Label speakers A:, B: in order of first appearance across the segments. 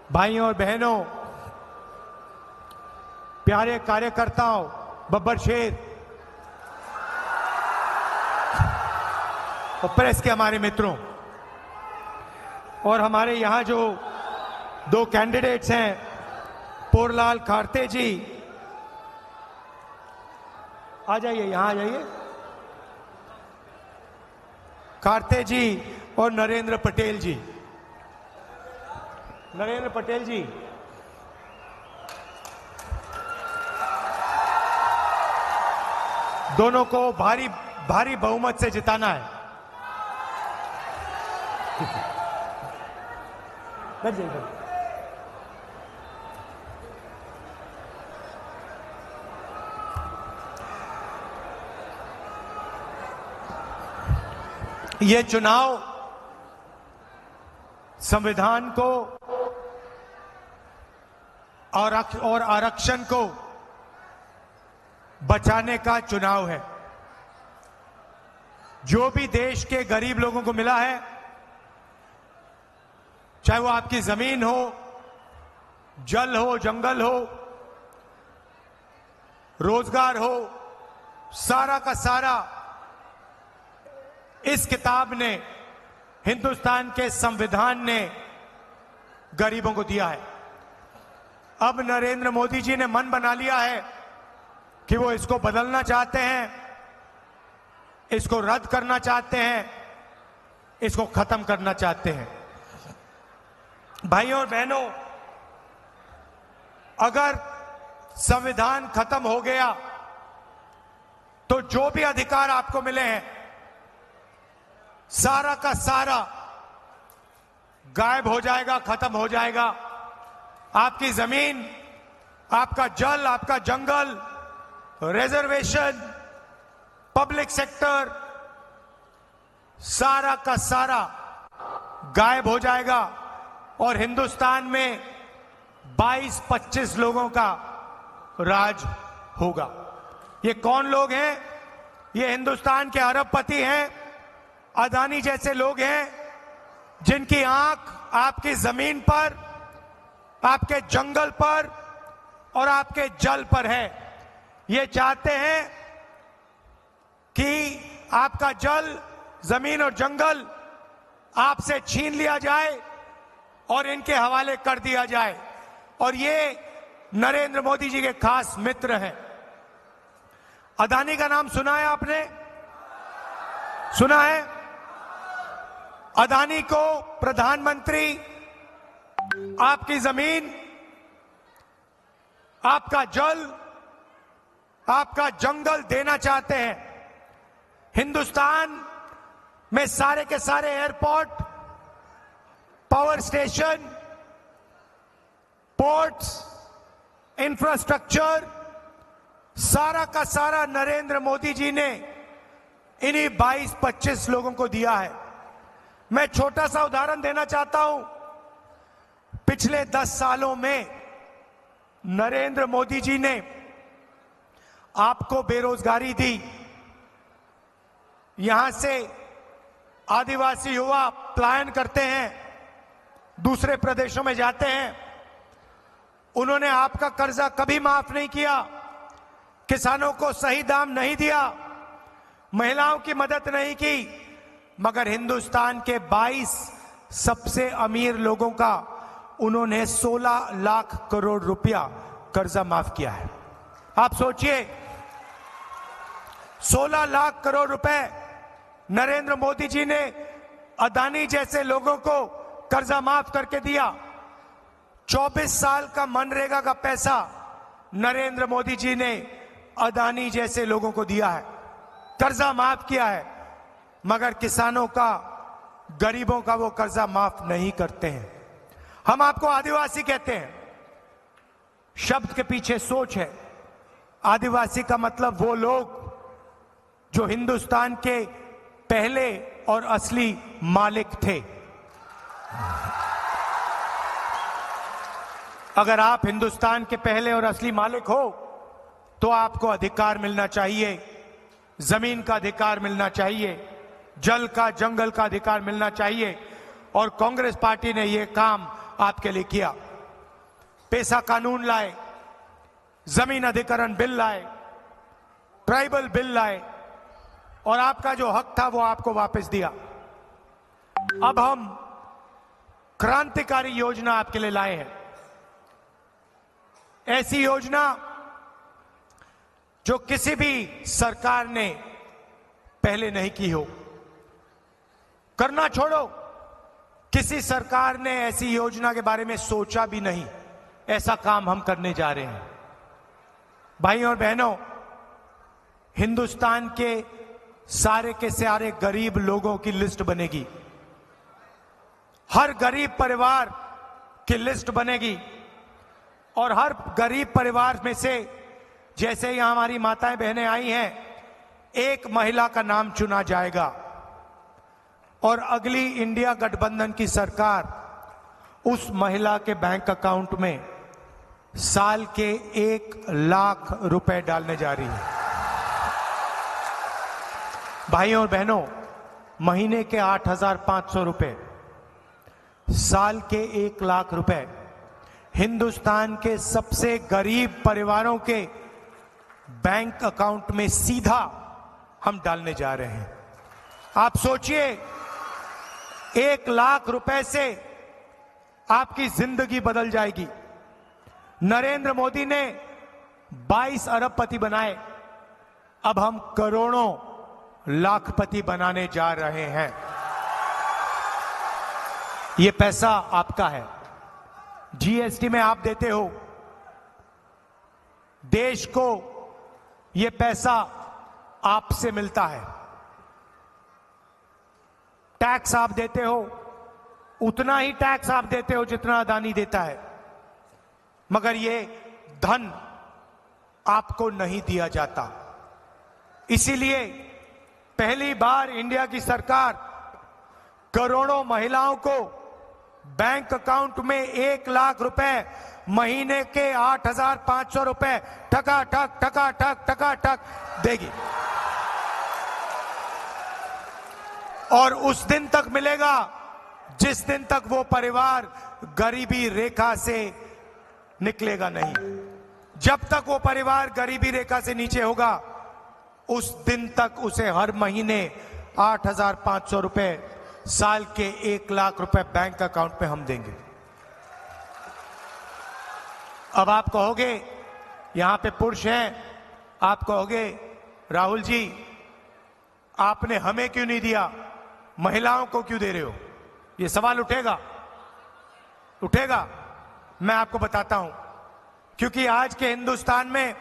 A: भाइयों और बहनों, प्यारे कार्यकर्ताओं, बब्बर शेर और प्रेस के हमारे मित्रों, और हमारे यहां जो दो कैंडिडेट्स हैं, पोरलाल खारते जी, आ जाइए, यहां आ जाइए, खारते जी और नरेंद्र पटेल जी। नरेंद्र पटेल जी, दोनों को भारी भारी बहुमत से जिताना है। ये चुनाव संविधान को और आरक्षण को बचाने का चुनाव है। जो भी देश के गरीब लोगों को मिला है, चाहे वो आपकी जमीन हो, जल हो, जंगल हो, रोजगार हो, सारा का सारा इस किताब ने, हिंदुस्तान के संविधान ने गरीबों को दिया है। अब नरेंद्र मोदी जी ने मन बना लिया है कि वो इसको बदलना चाहते हैं, इसको रद्द करना चाहते हैं, इसको खत्म करना चाहते हैं। भाइयों और बहनों, अगर संविधान खत्म हो गया तो जो भी अधिकार आपको मिले हैं, सारा का सारा गायब हो जाएगा, खत्म हो जाएगा। आपकी जमीन, आपका जल, आपका जंगल, रिजर्वेशन, पब्लिक सेक्टर, सारा का सारा गायब हो जाएगा और हिंदुस्तान में 22-25 लोगों का राज होगा। ये कौन लोग हैं? ये हिंदुस्तान के अरबपति हैं, अदानी जैसे लोग हैं, जिनकी आंख आपकी जमीन पर, आपके जंगल पर और आपके जल पर है। ये चाहते हैं कि आपका जल, जमीन और जंगल आपसे छीन लिया जाए और इनके हवाले कर दिया जाए। और ये नरेंद्र मोदी जी के खास मित्र हैं। अदानी का नाम सुना है आपने? सुना है? अदानी को प्रधानमंत्री आपकी जमीन, आपका जल, आपका जंगल देना चाहते हैं। हिंदुस्तान में सारे के सारे airport, power station, ports, infrastructure, सारा का सारा नरेंद्र मोदी जी ने इन्हीं 22-25 लोगों को दिया है। मैं छोटा सा उदाहरण देना चाहता हूं। पिछले 10 सालों में नरेंद्र मोदी जी ने आपको बेरोजगारी दी। यहां से आदिवासी युवा पलायन करते हैं, दूसरे प्रदेशों में जाते हैं। उन्होंने आपका कर्जा कभी माफ नहीं किया, किसानों को सही दाम नहीं दिया, महिलाओं की मदद नहीं की, मगर हिंदुस्तान के 22 सबसे अमीर लोगों का उन्होंने 16 लाख करोड़ रुपया कर्जा माफ किया है। आप सोचिए, 16 लाख करोड़ रुपए नरेंद्र मोदी जी ने अदानी जैसे लोगों को कर्जा माफ करके दिया। 24 साल का मनरेगा का पैसा नरेंद्र मोदी जी ने अदानी जैसे लोगों को दिया है, कर्जा माफ किया है, मगर किसानों का, गरीबों का वो कर्जा माफ नहीं करते हैं। हम आपको आदिवासी कहते हैं, शब्द के पीछे सोच है। आदिवासी का मतलब वो लोग जो हिंदुस्तान के पहले और असली मालिक थे। अगर आप हिंदुस्तान के पहले और असली मालिक हो तो आपको अधिकार मिलना चाहिए, जमीन का अधिकार मिलना चाहिए, जल का, जंगल का अधिकार मिलना चाहिए। और कांग्रेस पार्टी ने यह काम आपके लिए किया। पेसा कानून लाए, जमीन अधिकरण बिल लाए, ट्राइबल बिल लाए और आपका जो हक था वो आपको वापस दिया। अब हम क्रांतिकारी योजना आपके लिए लाए हैं, ऐसी योजना जो किसी भी सरकार ने पहले नहीं की हो। करना छोड़ो, किसी सरकार ने ऐसी योजना के बारे में सोचा भी नहीं। ऐसा काम हम करने जा रहे हैं। भाइयों और बहनों, हिंदुस्तान के सारे गरीब लोगों की लिस्ट बनेगी। हर गरीब परिवार की लिस्ट बनेगी और हर गरीब परिवार में से, जैसे यहां हमारी माताएं बहनें आई हैं, एक महिला का नाम चुना जाएगा और अगली इंडिया गठबंधन की सरकार उस महिला के बैंक अकाउंट में साल के 1 लाख रुपए डालने जा रही है। भाइयों और बहनों, महीने के 8,500 रुपए, साल के 1 लाख रुपए हिंदुस्तान के सबसे गरीब परिवारों के बैंक अकाउंट में सीधा हम डालने जा रहे हैं। आप सोचिए, 1 लाख रुपए से आपकी जिंदगी बदल जाएगी। नरेंद्र मोदी ने 22 अरबपति बनाए, अब हम करोड़ों लाखपति बनाने जा रहे हैं। ये पैसा आपका है, जीएसटी में आप देते हो। देश को ये पैसा आपसे मिलता है, टैक्स आप देते हो, उतना ही टैक्स आप देते हो जितना अदानी देता है, मगर ये धन आपको नहीं दिया जाता। इसीलिए पहली बार इंडिया की सरकार करोड़ों महिलाओं को बैंक अकाउंट में 1 लाख रुपए, महीने के 8,500 रुपए ठका ठक देगी। और उस दिन तक मिलेगा जिस दिन तक वो परिवार गरीबी रेखा से निकलेगा नहीं। जब तक वो परिवार गरीबी रेखा से नीचे होगा, उस दिन तक उसे हर महीने 8,500 रुपए, साल के 1 लाख रुपए बैंक अकाउंट में हम देंगे। अब आप कहोगे, यहां पे पुरुष हैं, आप कहोगे राहुल जी आपने हमें क्यों नहीं दिया, महिलाओं को क्यों दे रहे हो? ये सवाल उठेगा। मैं आपको बताता हूं, क्योंकि आज के हिंदुस्तान में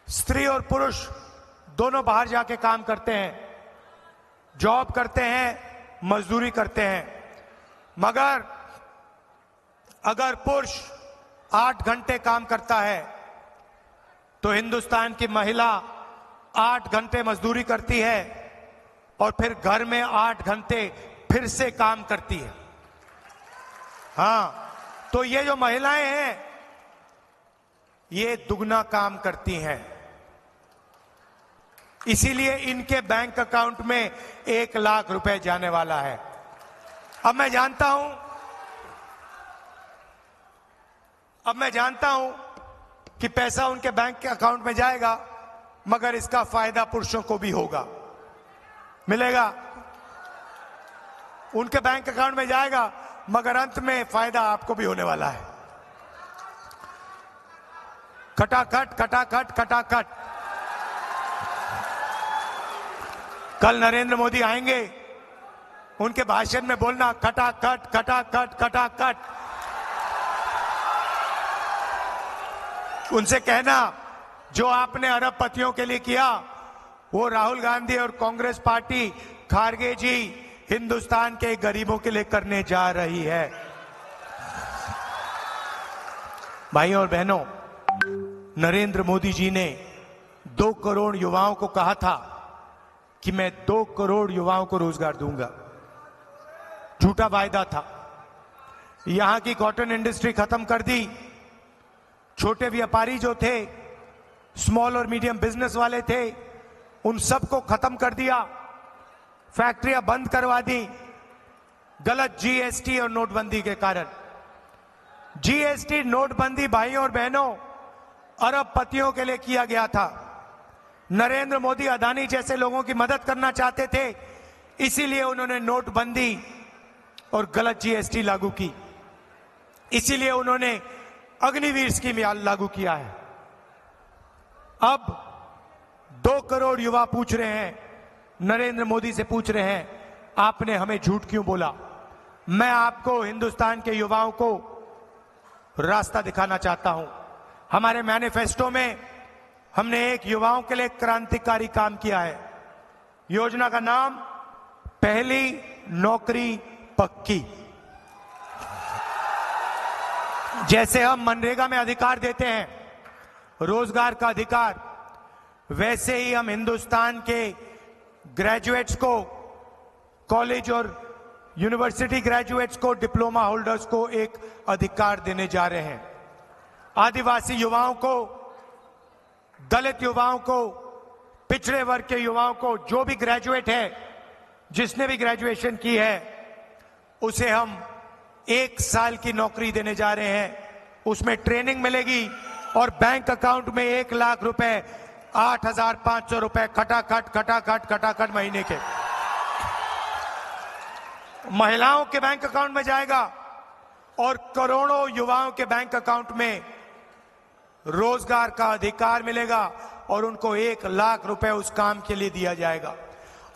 A: स्त्री और पुरुष दोनों बाहर जाके काम करते हैं, जॉब करते हैं, मजदूरी करते हैं। मगर अगर पुरुष 8 घंटे काम करता है तो हिंदुस्तान की महिला 8 घंटे मजदूरी करती है और फिर घर में 8 घंटे फिर से काम करती है। हाँ, तो ये जो महिलाएं हैं ये दुगना काम करती हैं, इसीलिए इनके बैंक अकाउंट में 1 लाख रुपए जाने वाला है। अब मैं जानता हूं कि पैसा उनके बैंक के अकाउंट में जाएगा, मगर इसका फायदा पुरुषों को भी होगा, मिलेगा। उनके बैंक अकाउंट में जाएगा, मगर अंत में फायदा आपको भी होने वाला है। खटाखट। कल नरेंद्र मोदी आएंगे, उनके भाषण में बोलना खटाखट। उनसे कहना जो आपने अरबपतियों के लिए किया वो राहुल गांधी और कांग्रेस पार्टी, खारगे जी हिंदुस्तान के गरीबों के लिए करने जा रही है। भाइयों और बहनों, नरेंद्र मोदी जी ने 2 करोड़ युवाओं को कहा था कि मैं 2 करोड़ युवाओं को रोजगार दूंगा। झूठा वायदा था। यहां की कॉटन इंडस्ट्री खत्म कर दी। छोटे व्यापारी जो थे, स्मॉल और मीडियम बिजनेस वाले थे, उन सबको खत्म कर दिया। फैक्ट्रियां बंद करवा दी गलत जीएसटी और नोटबंदी के कारण। जीएसटी नोटबंदी भाइयों और बहनों अरबपतियों के लिए किया गया था। नरेंद्र मोदी अदानी जैसे लोगों की मदद करना चाहते थे, इसीलिए उन्होंने नोटबंदी और गलत जीएसटी लागू की। इसीलिए उन्होंने अग्निवीर स्कीम लागू किया है। अब 2 करोड़ युवा पूछ रहे हैं, नरेंद्र मोदी से पूछ रहे हैं, आपने हमें झूठ क्यों बोला? मैं आपको, हिंदुस्तान के युवाओं को रास्ता दिखाना चाहता हूं। हमारे मैनिफेस्टो में हमने एक युवाओं के लिए क्रांतिकारी काम किया है। योजना का नाम पहली नौकरी पक्की। जैसे हम मनरेगा में अधिकार देते हैं, रोजगार का अधिकार, वैसे ही हम हिंदुस्तान के ग्रेजुएट्स को, कॉलेज और यूनिवर्सिटी ग्रेजुएट्स को, डिप्लोमा होल्डर्स को एक अधिकार देने जा रहे हैं। आदिवासी युवाओं को, दलित युवाओं को, पिछड़े वर्ग के युवाओं को, जो भी ग्रेजुएट है, जिसने भी ग्रेजुएशन की है, उसे हम 1 साल की नौकरी देने जा रहे हैं। उसमें ट्रेनिंग मिलेगी और बैंक अकाउंट में 1 लाख रुपए, 8,500 रुपए खटाखट महीने के महिलाओं के बैंक अकाउंट में जाएगा और करोड़ों युवाओं के बैंक अकाउंट में रोजगार का अधिकार मिलेगा और उनको 1 लाख रुपए उस काम के लिए दिया जाएगा।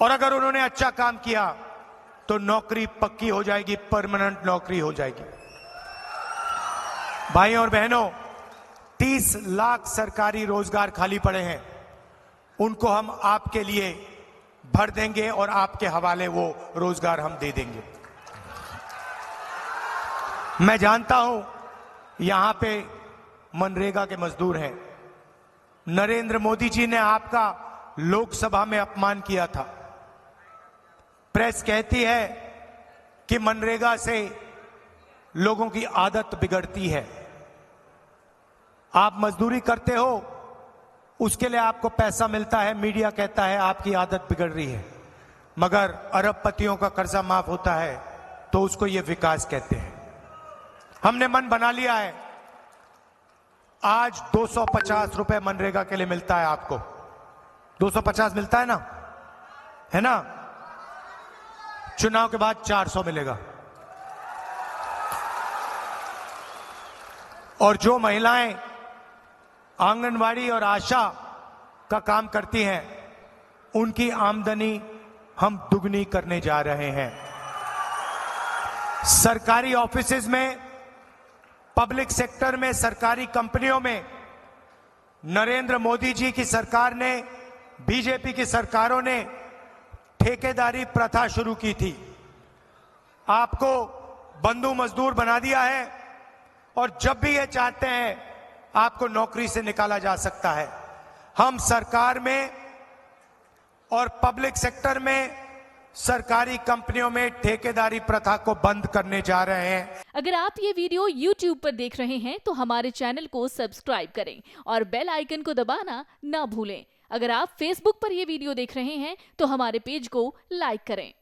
A: और अगर उन्होंने अच्छा काम किया तो नौकरी पक्की हो जाएगी, परमानेंट नौकरी हो जाएगी। भाइयों और बहनों, 30 लाख सरकारी रोजगार खाली पड़े हैं, उनको हम आपके लिए भर देंगे और आपके हवाले वो रोजगार हम दे देंगे। मैं जानता हूं यहां पे मनरेगा के मजदूर हैं। नरेंद्र मोदी जी ने आपका लोकसभा में अपमान किया था। प्रेस कहती है कि मनरेगा से लोगों की आदत बिगड़ती है। आप मजदूरी करते हो, उसके लिए आपको पैसा मिलता है, मीडिया कहता है आपकी आदत बिगड़ रही है। मगर अरबपतियों का कर्जा माफ होता है तो उसको ये विकास कहते हैं। हमने मन बना लिया है, आज 250 रुपए मनरेगा के लिए मिलता है आपको। 250 मिलता है ना, है ना? चुनाव के बाद 400 मिलेगा। और जो महिलाएं आंगनवाड़ी और आशा का काम करती हैं, उनकी आमदनी हम दुगनी करने जा रहे हैं। सरकारी ऑफिसेज में, पब्लिक सेक्टर में, सरकारी कंपनियों में नरेंद्र मोदी जी की सरकार ने, बीजेपी की सरकारों ने ठेकेदारी प्रथा शुरू की थी। आपको बंधु मजदूर बना दिया है और जब भी ये चाहते हैं आपको नौकरी से निकाला जा सकता है। हम सरकार में और पब्लिक सेक्टर में, सरकारी कंपनियों में ठेकेदारी प्रथा को बंद करने जा रहे हैं।
B: अगर आप ये वीडियो YouTube पर देख रहे हैं तो हमारे चैनल को सब्सक्राइब करें और बेल आइकन को दबाना ना भूलें। अगर आप Facebook पर ये वीडियो देख रहे हैं तो हमारे पेज को लाइक करें।